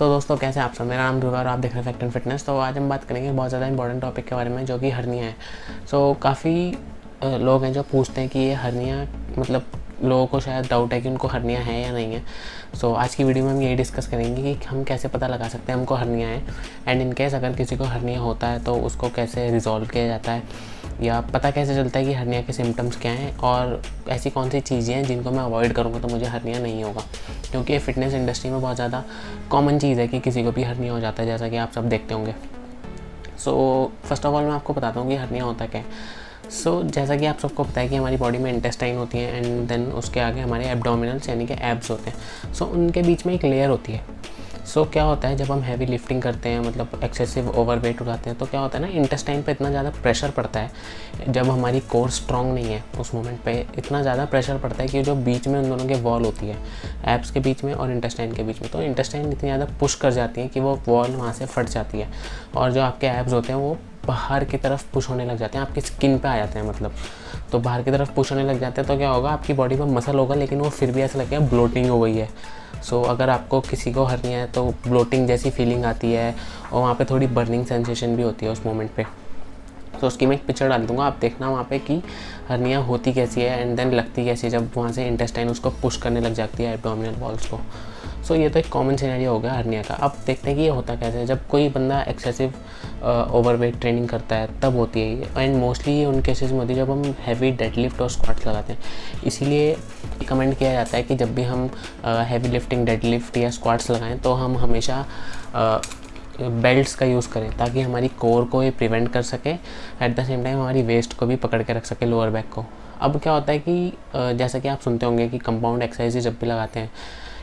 तो दोस्तों कैसे आप सब, मेरा नाम ध्रुव है और आप देख रहे हैं फैक्ट एंड फिटनेस। तो आज हम बात करेंगे बहुत ज़्यादा इंपॉर्टेंट टॉपिक के बारे में जो कि हर्निया है। काफ़ी लोग हैं जो पूछते हैं कि ये हर्निया मतलब लोगों को शायद डाउट है कि उनको हर्निया है या नहीं है। आज की वीडियो में हम यही डिस्कस करेंगे कि हम कैसे पता लगा सकते हैं हमको हर्निया है, एंड इन केस अगर किसी को हर्निया होता है तो उसको कैसे रिजॉल्व किया जाता है या पता कैसे चलता है कि हर्निया के सिम्टम्स क्या हैं और ऐसी कौन सी चीज़ें हैं जिनको मैं अवॉइड करूँगा तो मुझे हर्निया नहीं होगा। क्योंकि ये फिटनेस इंडस्ट्री में बहुत ज़्यादा कॉमन चीज़ है कि किसी को भी हर्निया हो जाता है, जैसा कि आप सब देखते होंगे। फर्स्ट ऑफ ऑल मैं आपको बताता हूँ कि हर्निया होता क्या है। जैसा कि आप सबको पता है कि हमारी बॉडी में इंटेस्टाइन होती है एंड देन उसके आगे हमारे एब्डोमिनल्स यानी कि एब्स होते हैं। उनके बीच में एक लेयर होती है। क्या होता है जब हम हैवी लिफ्टिंग करते हैं, मतलब एक्सेसिव ओवरवेट उठाते हैं, तो क्या होता है ना, इंटेस्टाइन पे इतना ज़्यादा प्रेशर पड़ता है। जब हमारी कोर स्ट्रांग नहीं है उस मोमेंट पे इतना ज़्यादा प्रेशर पड़ता है कि जो बीच में उन दोनों के वॉल होती है, एब्स के बीच में और इंटेस्टाइन के बीच में, तो इंटेस्टाइन इतनी ज़्यादा पुश कर जाती है कि वो वॉल वहाँ से फट जाती है और जो आपके एब्स होते हैं वो बाहर की तरफ पुश होने लग जाते हैं, आपकी स्किन पे आ जाते हैं मतलब। तो बाहर की तरफ पुश होने लग जाते हैं तो क्या होगा, आपकी बॉडी में मसल होगा लेकिन वो फिर भी ऐसा लगेगा ब्लोटिंग हो गई है। अगर आपको किसी को हर्निया है तो ब्लोटिंग जैसी फीलिंग आती है और वहाँ पे थोड़ी बर्निंग सेंसेशन भी होती है उस मोमेंट पे। उसकी मैं एक पिक्चर डाल दूँगा, आप देखना वहाँ पे कि हर्निया होती कैसी है एंड देन लगती कैसी है जब वहाँ से इंटेस्टाइन उसको पुश करने लग जाती है एब्डोमिनल वॉल्स को। ये तो एक कॉमन सिनेरियो हो गया हर्निया का। अब देखते हैं कि ये होता कैसे है। जब कोई बंदा एक्सेसिव ओवरवेट ट्रेनिंग करता है तब होती है ये, एंड मोस्टली ये उन केसेस में होती है जब हम हैवी डेडलिफ्ट और स्क्वाट्स लगाते हैं। इसीलिए रिकमेंड किया जाता है कि जब भी हम हैवी लिफ्टिंग, डेडलिफ्ट या स्क्वाट्स लगाएं तो हम हमेशा बेल्ट्स का यूज़ करें ताकि हमारी कोर को ये प्रिवेंट कर सके, एट द सेम टाइम हमारी वेस्ट को भी पकड़ के रख सके, लोअर बैक को। अब क्या होता है कि जैसा कि आप सुनते होंगे कि कंपाउंड एक्सरसाइज जब भी लगाते हैं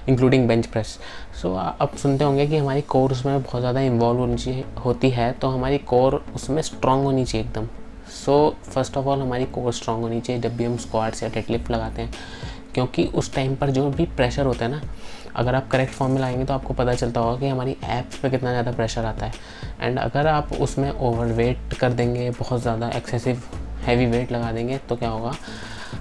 इंक्लूडिंग बेंच प्रेस, आप सुनते होंगे कि हमारी कोर उसमें बहुत ज़्यादा इन्वॉल्व होती है, तो हमारी कोर उसमें स्ट्रांग होनी चाहिए एकदम। फर्स्ट ऑफ ऑल हमारी कोर स्ट्रांग होनी चाहिए जब भी हम स्क्वाट्स या डेडलिफ्ट लगाते हैं, क्योंकि उस टाइम पर जो भी प्रेशर होता है ना, अगर आप करेक्ट फॉर्म में लगाएंगे तो आपको पता चलता होगा कि हमारी एब्स पे कितना ज़्यादा प्रेशर आता है। एंड अगर आप उसमें ओवरवेट कर देंगे, बहुत ज़्यादा एक्सेसिव हैवी वेट लगा देंगे, तो क्या होगा,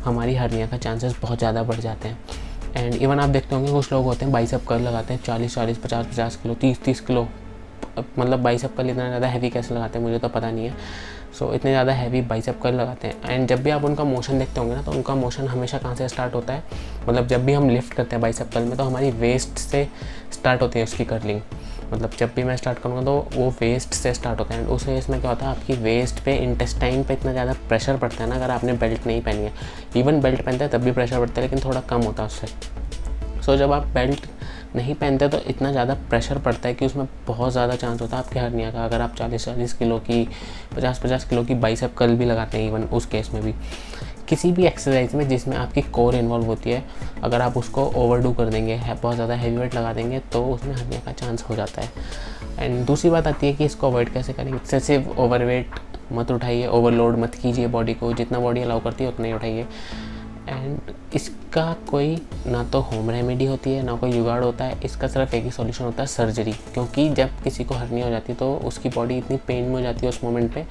हमारी हर्निया का चांसेस बहुत ज़्यादा बढ़ जाते हैं। एंड इवन आप देखते होंगे कुछ लोग होते हैं बाइसेप कर्ल लगाते हैं 40-40, 50-50 किलो, 30-30 किलो, मतलब बाइसेप कर्ल इतना ज़्यादा हैवी कैसे लगाते हैं मुझे तो पता नहीं है। इतने ज़्यादा हैवी बाइसेप कर्ल लगाते हैं। एंड जब भी आप उनका मोशन देखते होंगे ना, तो उनका मोशन हमेशा कहाँ से स्टार्ट होता है, मतलब जब भी हम लिफ्ट करते हैं बाइसेप कर्ल में तो हमारी वेस्ट से स्टार्ट होती है उसकी कर्लिंग। मतलब जब भी मैं स्टार्ट करूँगा तो वो वेस्ट से स्टार्ट होता है। एंड उस केस में क्या होता है, आपकी वेस्ट पे, इंटेस्टाइन पे इतना ज़्यादा प्रेशर पड़ता है ना, अगर आपने बेल्ट नहीं पहनी है। इवन बेल्ट पहनते हैं तब भी प्रेशर पड़ता है लेकिन थोड़ा कम होता है उससे। जब आप बेल्ट नहीं पहनते तो इतना ज़्यादा प्रेशर पड़ता है कि उसमें बहुत ज़्यादा चांस होता है आपके हर्निया का। अगर आप 40-40 किलो की, 50-50 किलो की बाइसेप कर्ल भी लगाते हैं, इवन उस केस में भी, किसी भी एक्सरसाइज में जिसमें आपकी कोर इन्वॉल्व होती है, अगर आप उसको ओवरडू कर देंगे, बहुत ज़्यादा हैवी वेट लगा देंगे, तो उसमें हर्निया का चांस हो जाता है। एंड दूसरी बात आती है कि इसको अवॉइड कैसे करेंगे। एक्सेसिव ओवरवेट मत उठाइए, ओवरलोड मत कीजिए बॉडी को, जितना बॉडी अलाउ करती है उतना ही उठाइए। एंड इसका कोई ना तो होम रेमेडी होती है ना कोई जुगाड़ होता है, इसका सिर्फ एक ही सॉल्यूशन होता है, सर्जरी। क्योंकि जब किसी को हर्निया हो जाती है तो उसकी बॉडी इतनी पेन में हो जाती है उस मोमेंट पे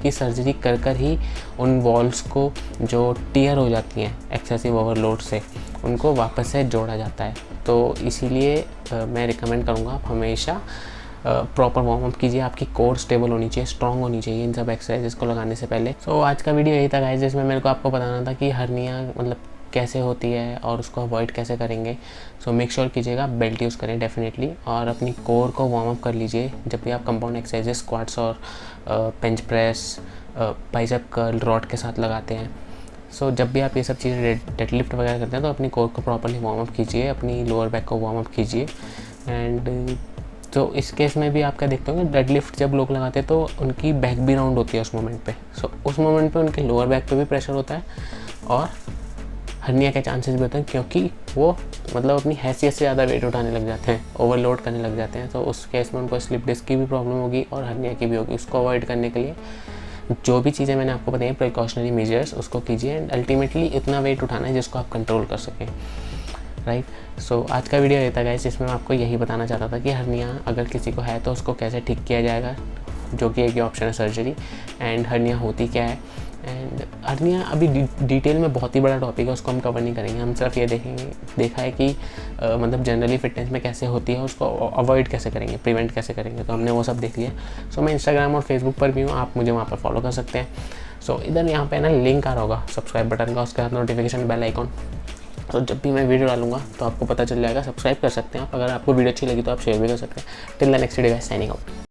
कि सर्जरी कर ही उन वॉल्स को जो टीयर हो जाती हैं एक्सेसिव ओवरलोड से, उनको वापस से जोड़ा जाता है। तो इसीलिए मैं रिकमेंड करूँगा आप हमेशा प्रॉपर वार्म अप कीजिए। आपकी कोर स्टेबल होनी चाहिए, स्ट्रांग होनी चाहिए इन सब एक्सरसाइजेस को लगाने से पहले। आज का वीडियो यही था गाइस, जिसमें मेरे को आपको बताना था कि हर्निया मतलब कैसे होती है और उसको अवॉइड कैसे करेंगे। मेक श्योर कीजिएगा बेल्ट यूज़ करें डेफिनेटली, और अपनी कोर को वार्म अप कर लीजिए जब भी आप कंपाउंड एक्सरसाइजेस, स्क्वाट्स और bench press, bicep curl rod के साथ लगाते हैं। जब भी आप ये सब चीज़ें डेडलिफ्ट वगैरह करते हैं तो अपनी कोर को प्रॉपर्ली वार्म अप कीजिए, अपनी लोअर बैक को वार्म अप कीजिए। एंड इस केस में भी आप क्या देखते होंगे, डेडलिफ्ट जब लोग लगाते हैं तो उनकी बैक भी राउंड होती है उस मोमेंट पे। उस मोमेंट पे उनके लोअर बैक पे भी प्रेशर होता है और हर्निया के चांसेस भी होते हैं, क्योंकि वो मतलब अपनी हैसियत से ज़्यादा वेट उठाने लग जाते हैं, ओवरलोड करने लग जाते हैं। उस केस में उनको स्लिप डिस्क की भी प्रॉब्लम होगी और हर्निया की भी होगी। उसको अवॉइड करने के लिए जो भी चीज़ें मैंने आपको बताई, प्रिकॉशनरी मेजर्स, उसको कीजिए। एंड अल्टीमेटली इतना वेट उठाना है जिसको आप कंट्रोल कर सकें, राइट। आज का वीडियो ये था गाइस, जिसमें मैं आपको यही बताना चाहता था कि हर्निया अगर किसी को है तो उसको कैसे ठीक किया जाएगा, जो कि एक ऑप्शन है सर्जरी। एंड हर्निया होती क्या है एंड हर्निया अभी डिटेल में बहुत ही बड़ा टॉपिक है, उसको हम कवर नहीं करेंगे। हम सिर्फ ये देखा है कि मतलब जनरली फिटनेस में कैसे होती है, उसको अवॉइड कैसे करेंगे, प्रिवेंट कैसे करेंगे, तो हमने वो सब देख लिया। सो मैं इंस्टाग्राम और फेसबुक पर भी हूँ, आप मुझे वहाँ पर फॉलो कर सकते हैं। सो इधर यहाँ पे ना लिंक आ रहा होगा सब्सक्राइब बटन का, उसके साथ नोटिफिकेशन बेल आइकॉन। तो जब भी मैं वीडियो डालूंगा तो आपको पता चल जाएगा। सब्सक्राइब कर सकते हैं आप, अगर आपको वीडियो अच्छी लगी तो आप शेयर भी कर सकते हैं। Till the next video guys, signing out.